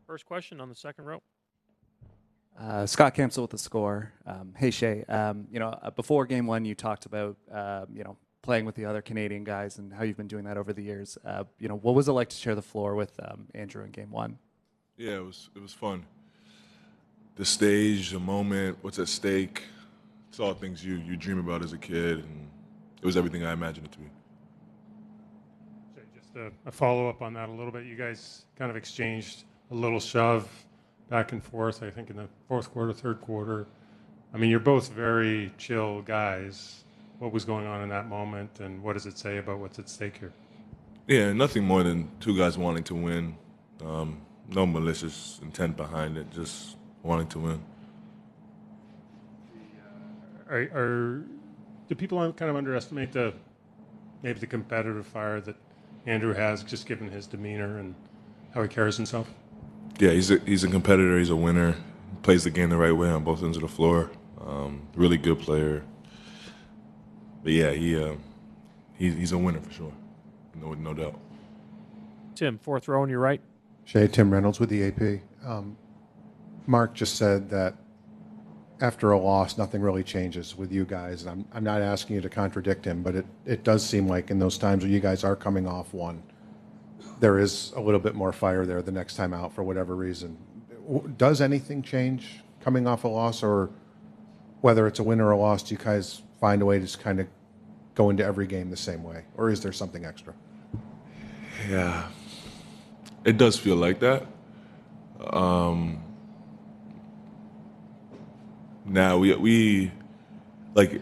First question on the second row. Scott Campbell with the score. Hey Shai, before game one, you talked about playing with the other Canadian guys and how you've been doing that over the years. What was it like to share the floor with Andrew in game one? Yeah, it was fun. The stage, the moment, what's at stake. It's all things you dream about as a kid, and it was everything I imagined it to be. Just a follow-up on that a little bit. You guys kind of exchanged a little shove back and forth, I think, in the fourth quarter, third quarter. I mean, you're both very chill guys. What was going on in that moment, and what does it say about what's at stake here? Yeah, nothing more than two guys wanting to win. No malicious intent behind it, just wanting to win. Do people kind of underestimate maybe the competitive fire that Andrew has, just given his demeanor and how he carries himself? Yeah, he's a competitor. He's a winner. He plays the game the right way on both ends of the floor. Really good player. But yeah, he's a winner for sure. No doubt. Tim, fourth row on your right. Shai, Tim Reynolds with the AP. Mark just said that after a loss, nothing really changes with you guys. And I'm not asking you to contradict him, but it does seem like in those times when you guys are coming off one, there is a little bit more fire there the next time out for whatever reason. Does anything change coming off a loss, or whether it's a win or a loss, do you guys find a way to just kind of go into every game the same way, or is there something extra? Yeah, it does feel like that. Now we like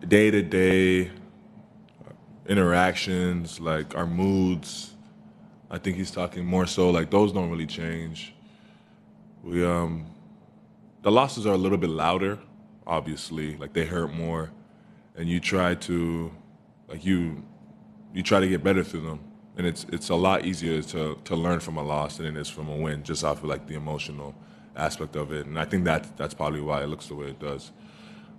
day-to-day interactions, like our moods. I think he's talking more so like those don't really change. The losses are a little bit louder, obviously, like they hurt more, and you try to try to get better through them, and it's a lot easier to learn from a loss than it is from a win, just off of like the emotional aspect of it, and I think that's probably why it looks the way it does.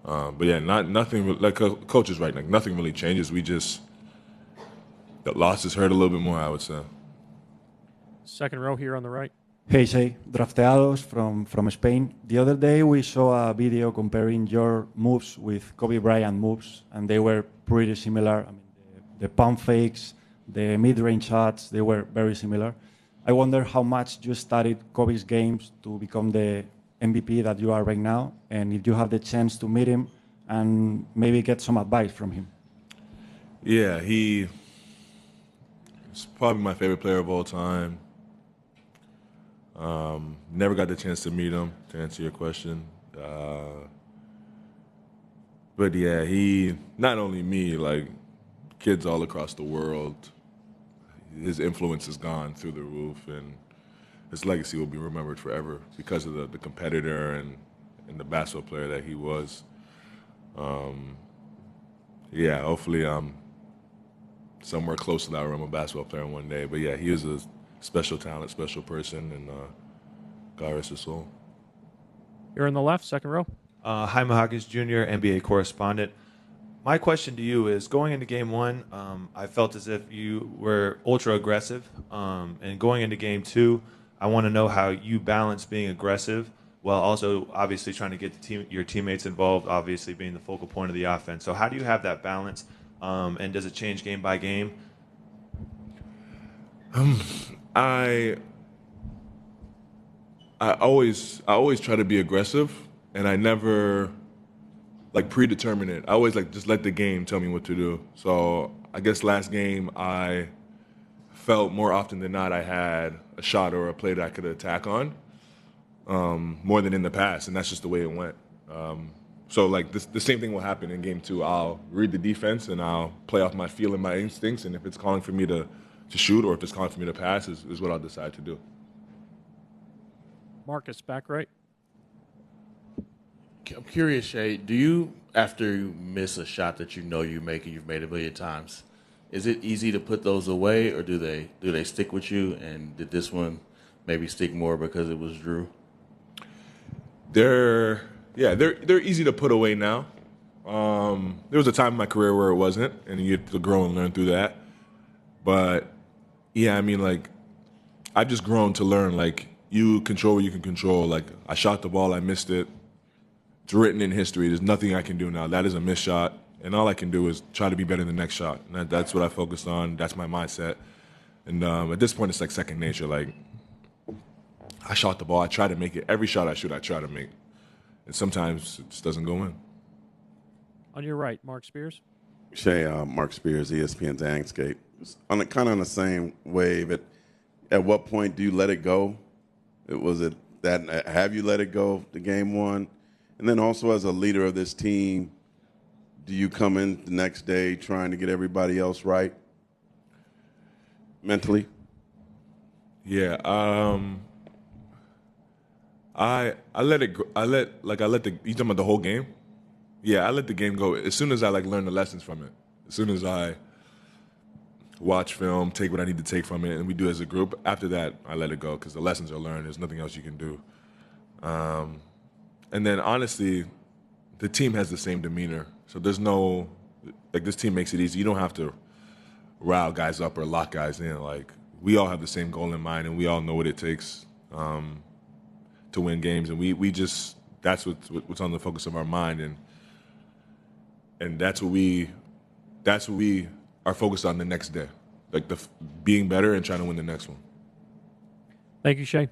But yeah, nothing like coach is right. Like nothing really changes. The losses hurt a little bit more, I would say. Second row here on the right. Hey, Shai, Drafteados from Spain. The other day we saw a video comparing your moves with Kobe Bryant moves, and they were pretty similar. I mean, the pump fakes, the mid-range shots, they were very similar. I wonder how much you studied Kobe's games to become the MVP that you are right now, and if you have the chance to meet him and maybe get some advice from him. Yeah, he's probably my favorite player of all time. Never got the chance to meet him, to answer your question. But yeah, he, not only me, like kids all across the world, his influence has gone through the roof, and his legacy will be remembered forever because of the competitor and the basketball player that he was. Yeah, hopefully I'm somewhere close to that realm of basketball player one day. But yeah, he is a special talent, special person, and God rest his soul. You're on the left, second row. Hi, Mahakis Jr., NBA correspondent. My question to you is, going into game one, I felt as if you were ultra aggressive. And going into game two, I want to know how you balance being aggressive while also obviously trying to get your teammates involved, obviously being the focal point of the offense. So how do you have that balance, and does it change game by game? I always try to be aggressive, and I never like predetermine it. I always like just let the game tell me what to do. So I guess last game I felt more often than not I had a shot or a play that I could attack on more than in the past, and that's just the way it went. So like the same thing will happen in game two. I'll read the defense and I'll play off my feel and my instincts, and if it's calling for me to shoot or if it's calling for me to pass is what I'll decide to do. Marcus, back right. I'm curious, Shai, do you, after you miss a shot that you know you make and you've made a million times, is it easy to put those away, or do they stick with you? And did this one maybe stick more because it was Drew? They're easy to put away now. There was a time in my career where it wasn't, and you have to grow and learn through that. But yeah, I mean, like, I've just grown to learn, like, you control what you can control. Like, I shot the ball, I missed it. It's written in history. There's nothing I can do now. That is a missed shot, and all I can do is try to be better in the next shot. And that's what I focused on. That's my mindset. And at this point, it's like second nature. Like, I shot the ball. I try to make it. Every shot I shoot, I try to make. And sometimes it just doesn't go in. On your right, Mark Spears. Shai, Mark Spears, ESPN's Angscape. Kind of on the same wave. At what point do you let it go? Was it that, have you let it go to game one? And then also as a leader of this team, do you come in the next day trying to get everybody else right mentally? Yeah. I let it go. I let the, you talking about the whole game? Yeah, I let the game go as soon as I learn the lessons from it. As soon as I watch film, take what I need to take from it, and we do it as a group. After that, I let it go because the lessons are learned. There's nothing else you can do. And then honestly, the team has the same demeanor. So there's no, this team makes it easy. You don't have to rile guys up or lock guys in. We all have the same goal in mind, and we all know what it takes to win games. And we just, that's what's on the focus of our mind. And that's what we are focused on the next day. Being better and trying to win the next one. Thank you, Shai.